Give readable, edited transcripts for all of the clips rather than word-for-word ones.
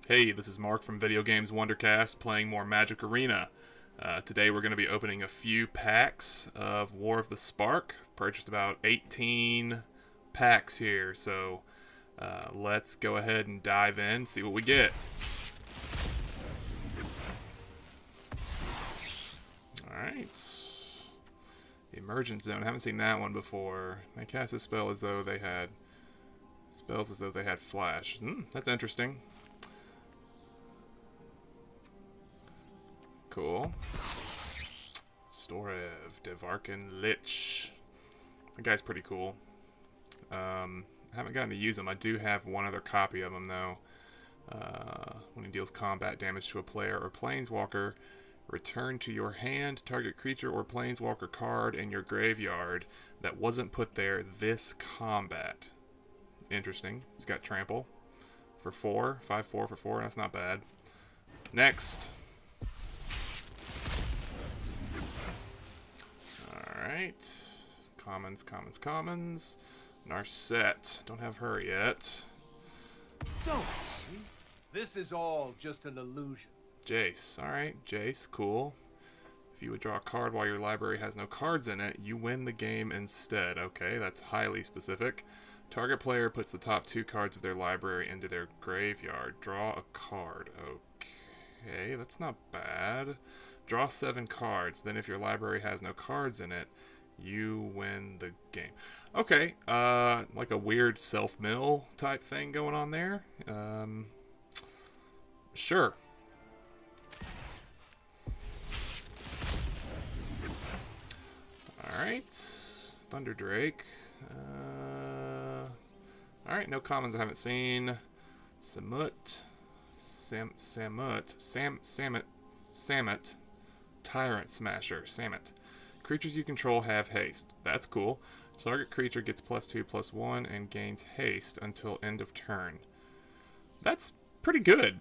Hey, this is Mark from Video Games Wondercast playing more Magic Arena. Today we're going to be opening a few packs of War of the Spark. Purchased about 18 packs here, so let's go ahead and dive in, see what we get. Alright. The Emergent Zone. I haven't seen that one before. I cast a spell as though they had flash. That's interesting. Cool. Storev, Devarkin Lich. That guy's pretty cool. I haven't gotten to use him. I do have one other copy of him, though. When he deals combat damage to a player or planeswalker, return to your hand target creature or planeswalker card in your graveyard that wasn't put there this combat. Interesting. He's got Trample for 4. 5-4 for 4. That's not bad. Next. Alright. Commons. Narset. Don't have her yet. Don't worry. This is all just an illusion. Jace. Alright, Jace. Cool. If you would draw a card while your library has no cards in it, you win the game instead. Okay, that's highly specific. Target player puts the top 2 cards of their library into their graveyard. Draw a card. Okay, that's not bad. Draw 7 cards. Then if your library has no cards in it, you win the game. Okay, like a weird self-mill type thing going on there. Sure. Alright. Thunder Drake. Alright, no commons I haven't seen. Samut. Samut. Tyrant Smasher. Samut. Creatures you control have haste. That's cool. Target creature gets +2/+1 and gains haste until end of turn. That's pretty good.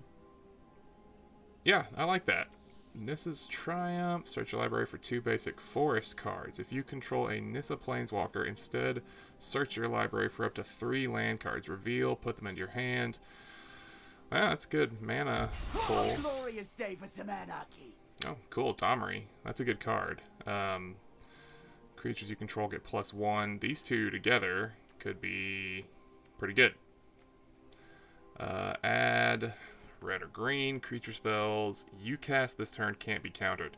Yeah, I like that. Nissa's Triumph. Search your library for 2 basic forest cards. If you control a Nissa Planeswalker, instead search your library for up to 3 land cards. Reveal, put them into your hand. Wow, that's good mana pull. Glorious day for some anarchy. Oh, cool, Domri. That's a good card. Creatures you control get +1. These two together could be pretty good. Add red or green creature spells you cast this turn can't be countered.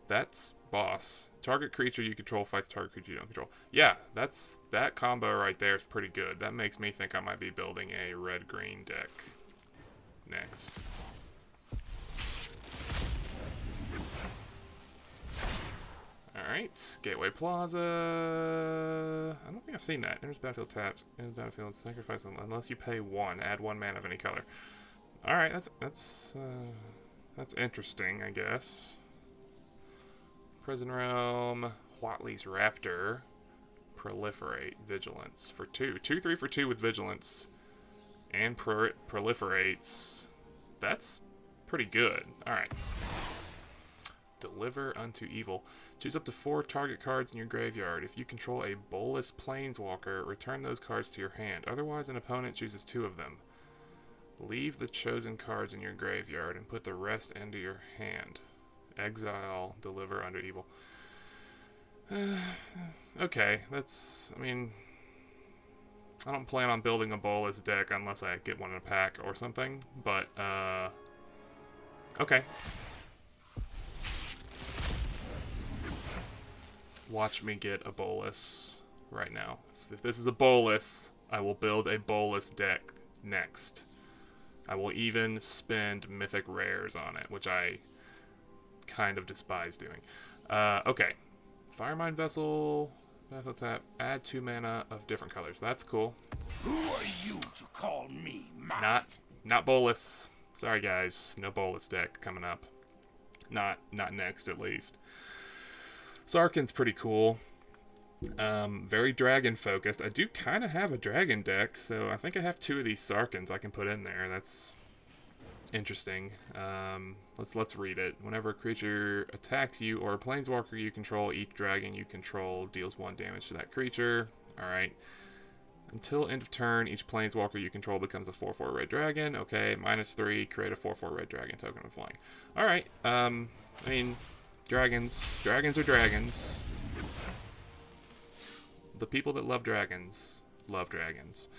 That's boss. Target creature you control fights target creature you don't control. Yeah, that combo right there is pretty good. That makes me think I might be building a red-green deck next. Alright, Gateway Plaza. I don't think I've seen that. Enters battlefield tapped. Enters battlefield, sacrifice unless you pay 1. Add 1 mana of any color. Alright, that's interesting, I guess. Prison Realm, Whatley's Raptor, Proliferate, Vigilance for 2. 2/3 for 2 with Vigilance, and proliferates. That's pretty good. Alright. Deliver unto Evil. Choose up to 4 target cards in your graveyard. If you control a Bolas Planeswalker, return those cards to your hand. Otherwise, an opponent chooses 2 of them. Leave the chosen cards in your graveyard and put the rest into your hand. Exile, deliver unto evil. Okay, that's... I mean... I don't plan on building a Bolas deck unless I get one in a pack or something, but, okay. Watch me get a Bolas right now. If this is a Bolas, I will build a Bolas deck next. I will even spend mythic rares on it, which I kind of despise doing. Okay. Firemind Vessel, battle tap, add 2 mana of different colors. That's cool. Who are you to call me mad? Not Bolas. Sorry guys, no Bolas deck coming up. Not next at least. Sarkhan's pretty cool. Very dragon focused. I do kind of have a dragon deck, so I think I have 2 of these Sarkhans I can put in there. That's interesting. Let's read it. Whenever a creature attacks you or a planeswalker you control, each dragon you control deals 1 damage to that creature. Alright. Until end of turn, each planeswalker you control becomes a 4/4 red dragon. Okay, -3, create a 4/4 red dragon token of flying. Alright, I mean, dragons. Dragons are dragons. The people that love dragons love dragons.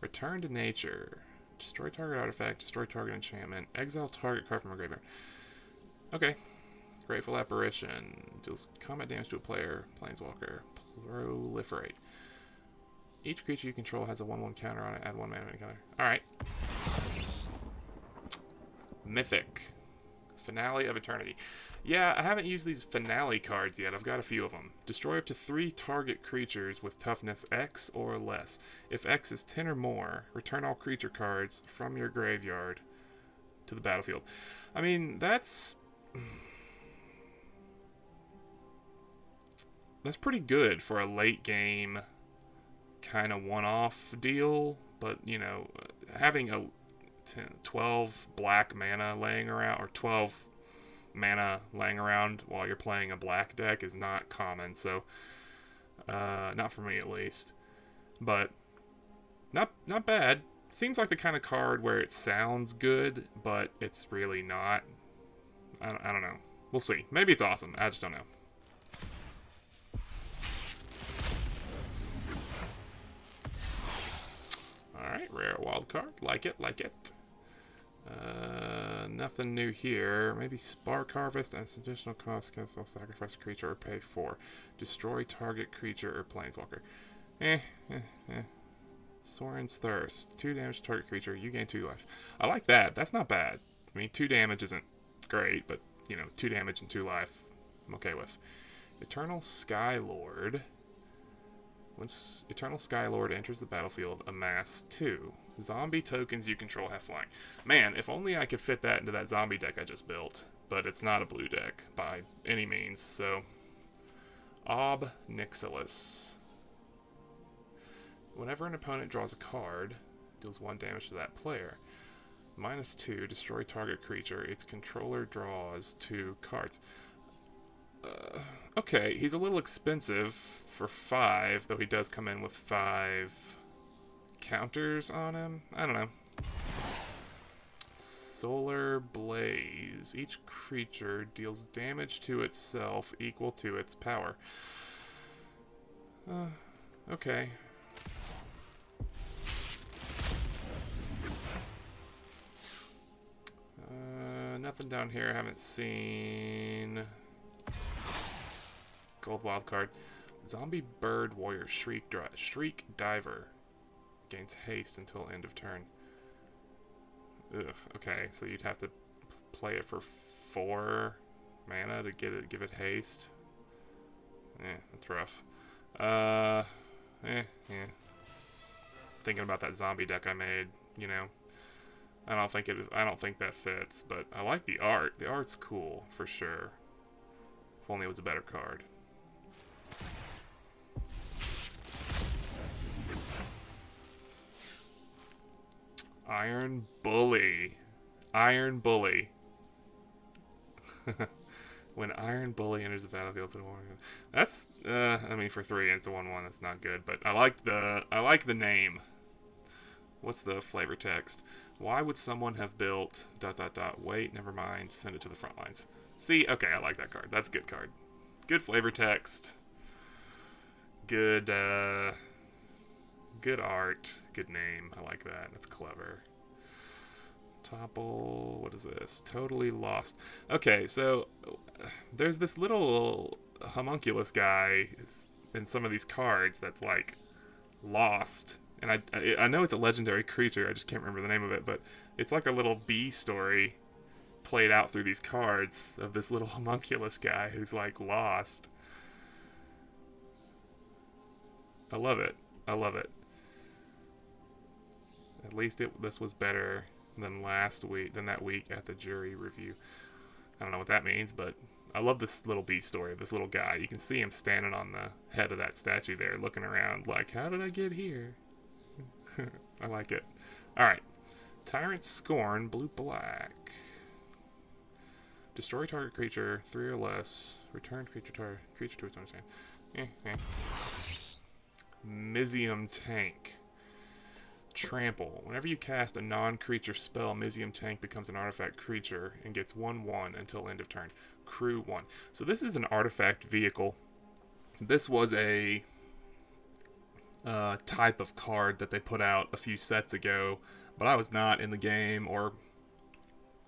Return to nature. Destroy target artifact, destroy target enchantment, exile target card from a graveyard. Okay. Grateful Apparition. Deals combat damage to a player, planeswalker. Proliferate. Each creature you control has a 1/1 counter on it. Add 1 mana counter. Alright. Mythic. Finale of Eternity. Yeah, I haven't used these finale cards yet. I've got a few of them. Destroy up to 3 target creatures with toughness X or less. If X is 10 or more, return all creature cards from your graveyard to the battlefield. I mean, that's pretty good for a late game kind of one-off deal, but, you know, having a 12 black mana laying around, or 12 mana laying around while you're playing a black deck is not common, so not for me at least, but not bad. Seems like the kind of card where it sounds good, but it's really not. I don't know. We'll see. Maybe it's awesome. I just don't know. Alright, rare wild card. Like it, like it. Nothing new here. Maybe Spark Harvest as additional cost. Cancel, sacrifice a creature, or pay 4. Destroy target creature or planeswalker. Soren's Thirst. 2 damage to target creature. You gain 2 life. I like that. That's not bad. I mean, 2 damage isn't great, but, you know, 2 damage and 2 life, I'm okay with. Eternal Skylord. Once Eternal Skylord enters the battlefield, amass 2. Zombie tokens you control have flying. Man, if only I could fit that into that zombie deck I just built. But it's not a blue deck by any means, so... Ob Nixilis. Whenever an opponent draws a card, deals 1 damage to that player. -2, destroy target creature. Its controller draws 2 cards. Okay, he's a little expensive for 5, though he does come in with 5 counters on him. I don't know. Solar Blaze. Each creature deals damage to itself equal to its power. Okay. Nothing down here I haven't seen. Gold wildcard. Zombie Bird Warrior. Shriek Diver. Gains haste until end of turn. Ugh, okay, so you'd have to play it for 4 mana to give it haste. That's rough. Yeah. Thinking about that zombie deck I made, you know. I don't think that fits, but I like the art. The art's cool, for sure. If only it was a better card. Iron Bully. Iron Bully. When Iron Bully enters the battlefield, put a warning. That's I mean, for 3 and it's a 1/1, that's not good, but I like the name. What's the flavor text? Why would someone have built ... Wait, never mind. Send it to the front lines. See, okay, I like that card. That's a good card. Good flavor text. Good good art. Good name. I like that. That's clever. Topple. What is this? Totally Lost. Okay, so there's this little homunculus guy in some of these cards that's like lost. And I know it's a legendary creature, I just can't remember the name of it, but it's like a little B story played out through these cards of this little homunculus guy who's like lost. I love it. I love it. At least this was better than that week at the jury review. I don't know what that means, but I love this little B story of this little guy. You can see him standing on the head of that statue there, looking around like, how did I get here? I like it. Alright. Tyrant Scorn, blue-black. Destroy target creature, 3 or less. Return creature to its own hand. Mizium Tank. Trample. Whenever you cast a non-creature spell, Mizium Tank becomes an artifact creature and gets 1/1 until end of turn. Crew 1. So this is an artifact vehicle. This was a type of card that they put out a few sets ago, but I was not in the game or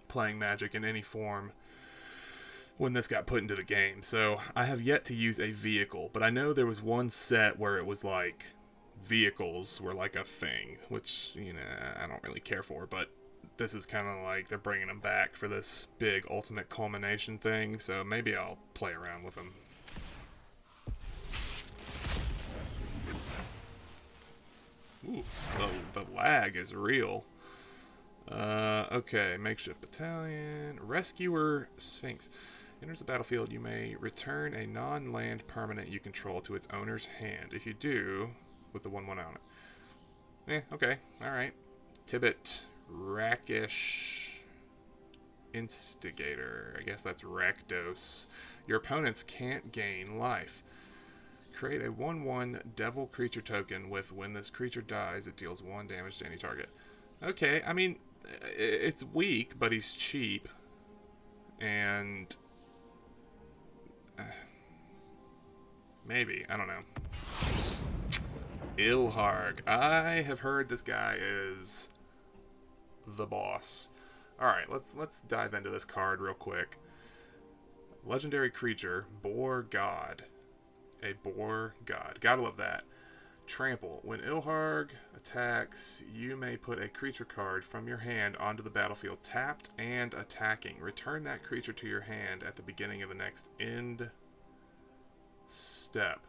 playing Magic in any form when this got put into the game. So I have yet to use a vehicle, but I know there was one set where it was like vehicles were like a thing, which, you know, I don't really care for, but this is kind of like they're bringing them back for this big ultimate culmination thing, so maybe I'll play around with them. Ooh, the lag is real. Okay, makeshift battalion. Rescuer Sphinx. Enters the battlefield, you may return a non-land permanent you control to its owner's hand. If you do, with the 1/1 on it. Okay, alright. Tibbet, Rakish, Instigator. I guess that's Rakdos. Your opponents can't gain life. Create a 1/1 devil creature token with when this creature dies, it deals 1 damage to any target. Okay, I mean, it's weak, but he's cheap. And maybe, I don't know. Ilharg. I have heard this guy is the boss. Alright, let's dive into this card real quick. Legendary creature, Boar God. A Boar God. Gotta love that. Trample. When Ilharg attacks, you may put a creature card from your hand onto the battlefield tapped and attacking. Return that creature to your hand at the beginning of the next end step.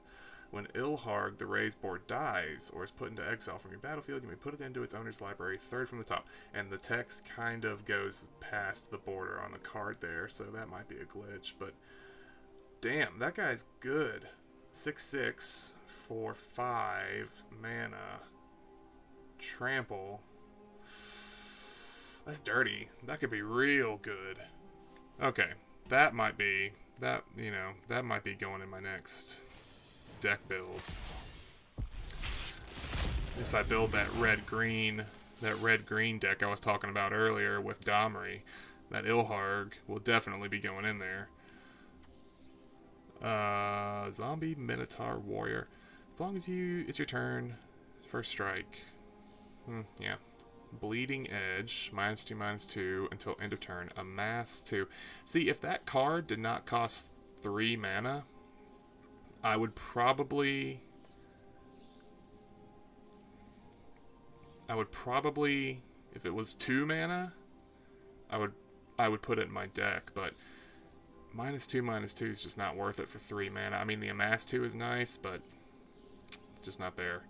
When Ilharg, the raised board, dies or is put into exile from your battlefield, you may put it into its owner's library, third from the top. And the text kind of goes past the border on the card there, so that might be a glitch. But damn, that guy's good. 6/6 for 5 mana. Trample. That's dirty. That could be real good. Okay, that might be that might be going in my next deck build. If I build that red green deck I was talking about earlier with Domri, that Ilharg will definitely be going in there. Zombie Minotaur Warrior. As long as it's your turn, first strike. Yeah. Bleeding Edge, -2/-2 until end of turn. Amass 2. See, if that card did not cost 3 mana, I would probably, if it was 2 mana, I would put it in my deck, but -2/-2 is just not worth it for 3 mana. I mean, the Amass 2 is nice, but it's just not there.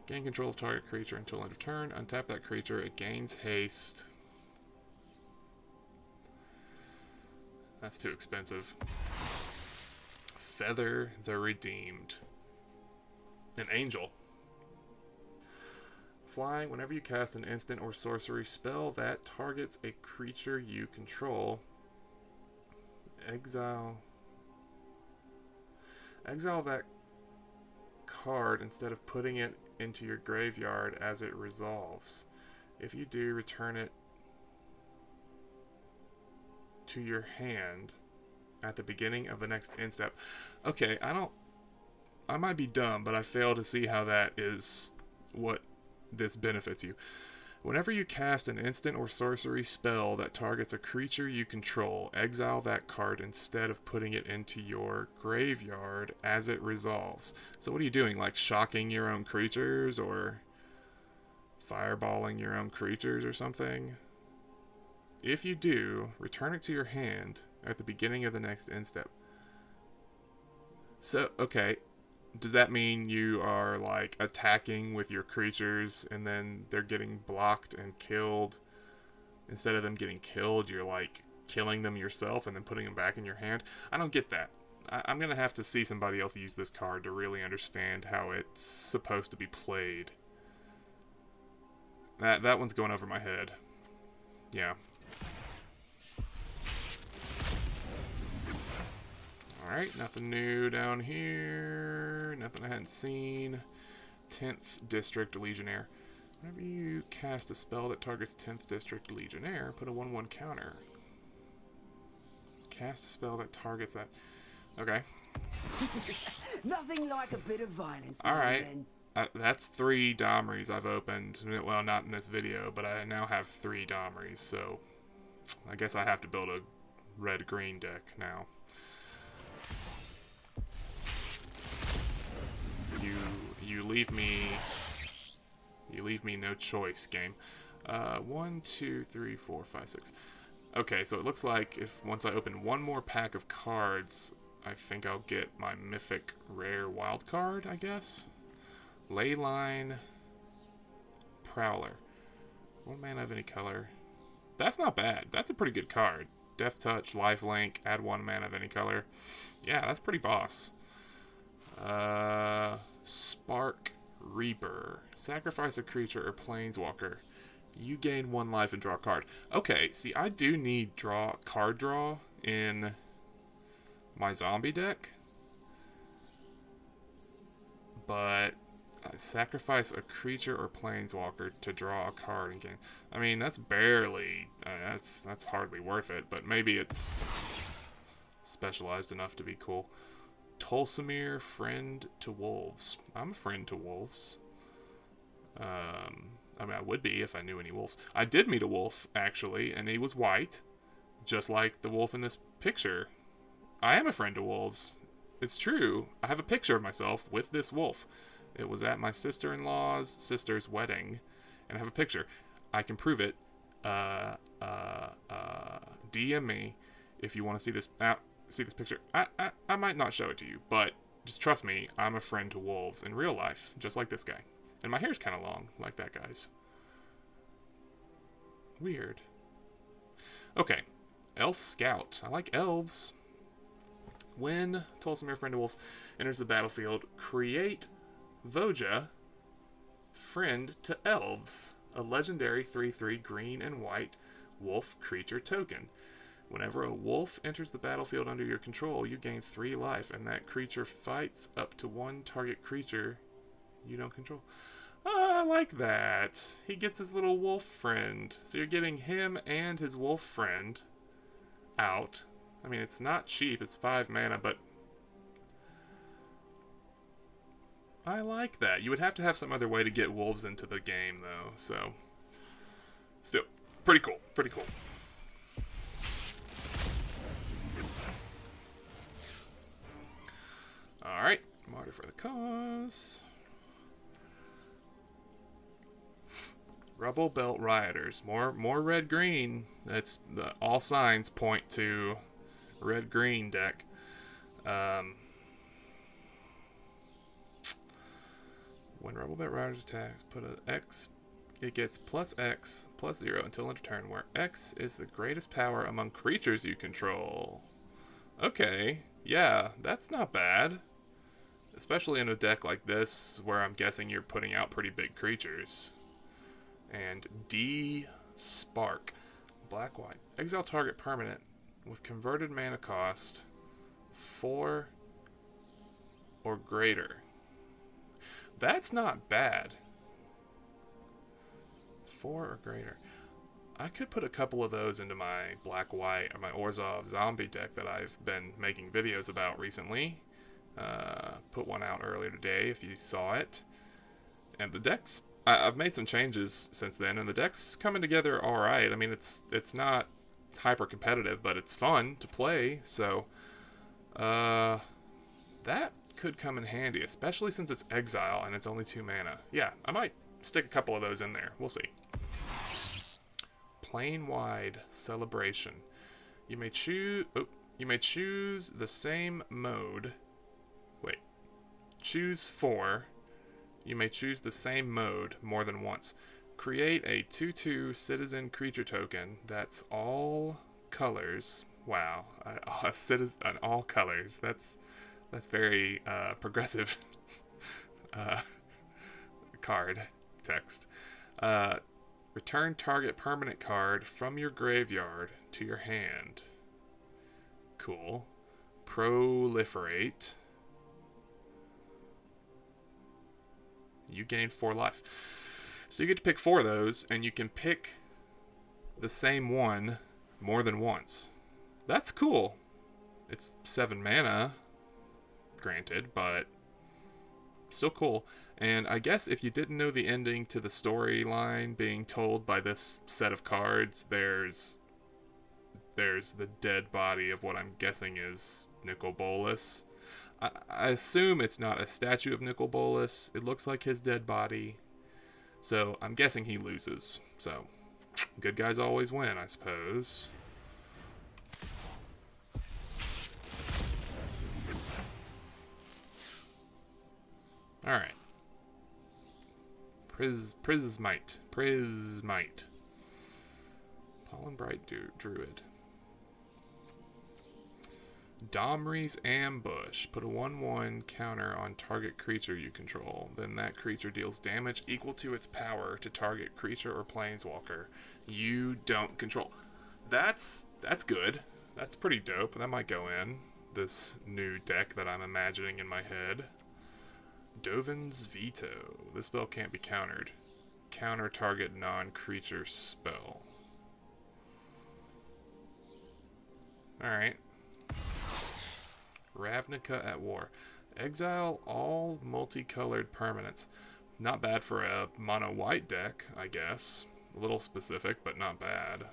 Gain control of target creature until end of turn. Untap that creature. It gains haste. That's too expensive. Feather the Redeemed. An angel. Flying. Whenever you cast an instant or sorcery spell that targets a creature you control, exile that card instead of putting it into your graveyard as it resolves. If you do, return it to your hand at the beginning of the next end step. Okay, I might be dumb, but I fail to see how that is what this benefits you. Whenever you cast an instant or sorcery spell that targets a creature you control, exile that card instead of putting it into your graveyard as it resolves. So what are you doing? Like shocking your own creatures or fireballing your own creatures or something? If you do, return it to your hand at the beginning of the next end step. So, okay. Does that mean you are like attacking with your creatures and then they're getting blocked and killed? Instead of them getting killed, you're like killing them yourself and then putting them back in your hand? I don't get that. I'm going to have to see somebody else use this card to really understand how it's supposed to be played. That one's going over my head. Yeah. Alright, nothing new down here. Nothing I hadn't seen. 10th District Legionnaire. Whenever you cast a spell that targets 10th District Legionnaire, put a 1/1 counter. Cast a spell that targets that. Okay. Nothing like a bit of violence. Alright. That's 3 Domries I've opened. Well, not in this video, but I now have 3 Domries, so I guess I have to build a red-green deck now. You leave me no choice, game. 1, 2, 3, 4, 5, 6. Okay, so it looks like if once I open one more pack of cards, I think I'll get my mythic rare wild card, I guess. Leyline Prowler. 1 mana of any color. That's not bad. That's a pretty good card. Death Touch, Lifelink, add 1 mana of any color. Yeah, that's pretty boss. Spark Reaper. Sacrifice a creature or planeswalker. You gain 1 life and draw a card. Okay, see, I do need card draw in my zombie deck. But I sacrifice a creature or planeswalker to draw a card and gain. I mean, that's barely... that's hardly worth it, but maybe it's specialized enough to be cool. Tolsimir, friend to wolves. I'm a friend to wolves. I mean, I would be if I knew any wolves. I did meet a wolf, actually, and he was white, just like the wolf in this picture. I am a friend to wolves. It's true. I have a picture of myself with this wolf. It was at my sister-in-law's sister's wedding, and I have a picture. I can prove it. DM me if you want to see this. See this picture. I might not show it to you, but just trust me, I'm a friend to wolves in real life, just like this guy. And my hair's kind of long, like that guy's. Weird. Okay. Elf Scout. I like elves. When Tolsimir, friend to wolves, enters the battlefield, create Voja, friend to elves, a legendary 3/3 green and white wolf creature token. Whenever a wolf enters the battlefield under your control, you gain 3 life, and that creature fights up to 1 target creature you don't control. I like that. He gets his little wolf friend. So you're getting him and his wolf friend out. I mean, it's not cheap. It's 5 mana, but I like that. You would have to have some other way to get wolves into the game, though. So, still, pretty cool. Pretty cool. Alright, martyr for the cause. Rubble Belt Rioters. More red-green. That's all signs point to red-green deck. When Rubble Belt Rioters attacks, put an X. It gets +X, +0 until end of turn, where X is the greatest power among creatures you control. Okay, yeah, that's not bad. Especially in a deck like this, where I'm guessing you're putting out pretty big creatures. And D Spark. Black-white. Exile target permanent with converted mana cost 4 or greater. That's not bad. 4 or greater. I could put a couple of those into my black-white or my Orzhov zombie deck that I've been making videos about recently. Put one out earlier today if you saw it. And the deck's... I've made some changes since then, and the deck's coming together alright. I mean, it's not hyper competitive, but it's fun to play, so that could come in handy, especially since it's exile and it's only 2 mana. Yeah, I might stick a couple of those in there. We'll see. Plane-wide Celebration. You may choose the same mode. Wait. Choose 4. You may choose the same mode more than once. Create a 2/2 citizen creature token that's all colors. Wow, a citizen on all colors. That's very progressive card text. Return target permanent card from your graveyard to your hand. Cool. Proliferate. You gain 4 life. So you get to pick 4 of those, and you can pick the same one more than once. That's cool. It's 7 mana, granted, but still cool. And I guess if you didn't know the ending to the storyline being told by this set of cards, there's the dead body of what I'm guessing is Nicol Bolas. I assume it's not a statue of Nicol Bolas. It looks like his dead body. So I'm guessing he loses. So good guys always win, I suppose. Alright. Prismite. Pollen Bright Druid. Domri's Ambush. Put a 1/1 counter on target creature you control. Then that creature deals damage equal to its power to target creature or planeswalker you don't control. That's good. That's pretty dope. That might go in this new deck that I'm imagining in my head. Dovin's Veto. This spell can't be countered. Counter target non-creature spell. Alright. Ravnica at War. Exile all multicolored permanents. Not bad for a mono white deck, I guess. A little specific, but not bad.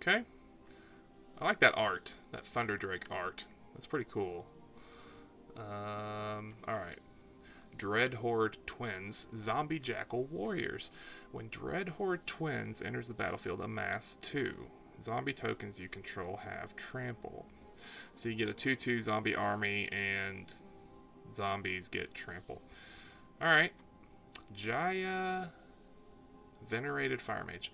Okay. I like that art. That Thunderdrake art. That's pretty cool. Alright. Dredd Horde Twins, Zombie Jackal Warriors. When Dredd Horde Twins enters the battlefield, amass 2. Zombie tokens you control have trample. So you get a 2/2 zombie army, and zombies get trample. Alright. Jaya Venerated Fire Mage.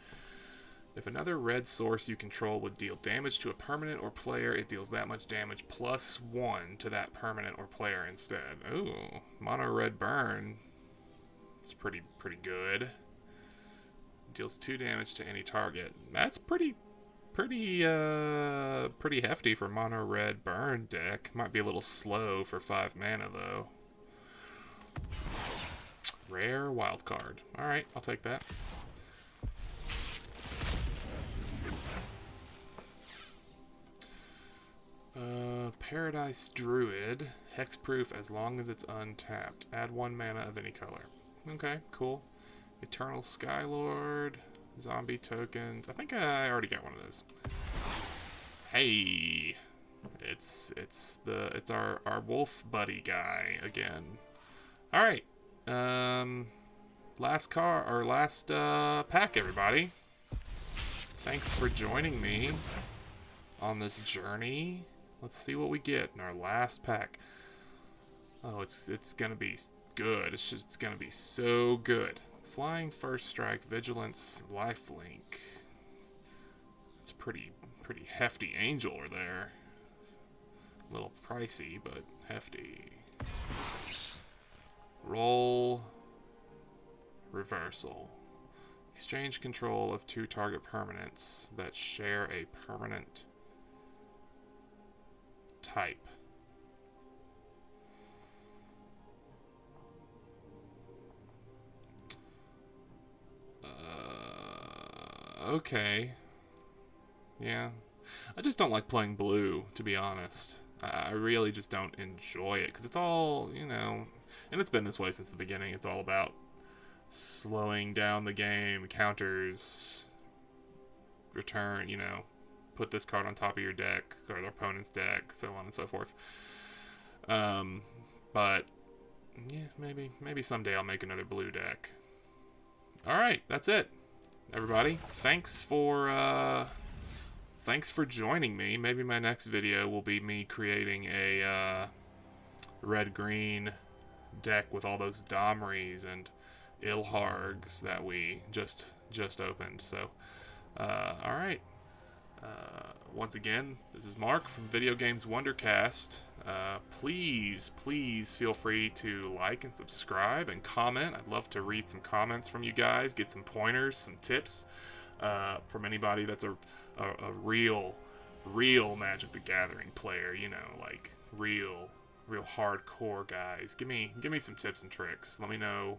If another red source you control would deal damage to a permanent or player, it deals that much damage +1 to that permanent or player instead. Ooh, mono red burn. It's pretty good. Deals 2 damage to any target. That's pretty hefty for mono red burn deck. Might be a little slow for 5 mana though. Rare wild card. All right, I'll take that. Paradise Druid. Hexproof as long as it's untapped. Add 1 mana of any color. Okay, cool. Eternal Skylord. Zombie tokens. I think I already got one of those. Hey! It's our wolf buddy guy again. Alright. Last pack, everybody. Thanks for joining me on this journey. Let's see what we get in our last pack. Oh, it's gonna be good. It's gonna be so good. Flying First Strike, Vigilance, Lifelink. It's pretty hefty angel there. A little pricey, but hefty. Roll. Reversal. Exchange control of 2 target permanents that share a permanent type. Okay. Yeah. I just don't like playing blue, to be honest. I really just don't enjoy it, because it's all, you know, and it's been this way since the beginning. It's all about slowing down the game, counters, return, you know, put this card on top of your deck, or the opponent's deck, so on and so forth. But, yeah, maybe someday I'll make another blue deck. Alright, that's it, everybody. Thanks for joining me. Maybe my next video will be me creating a red-green deck with all those Domries and Ilhargs that we just opened. So, alright. Once again, this is Mark from Video Games Wondercast. Please feel free to like and subscribe and comment. I'd love to read some comments from you guys, get some pointers, some tips from anybody that's a a real Magic the Gathering player, you know, like real hardcore guys. Give me some tips and tricks. Let me know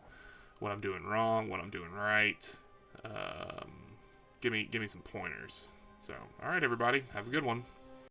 what I'm doing wrong, what I'm doing right. Give me some pointers. So, all right, everybody, have a good one.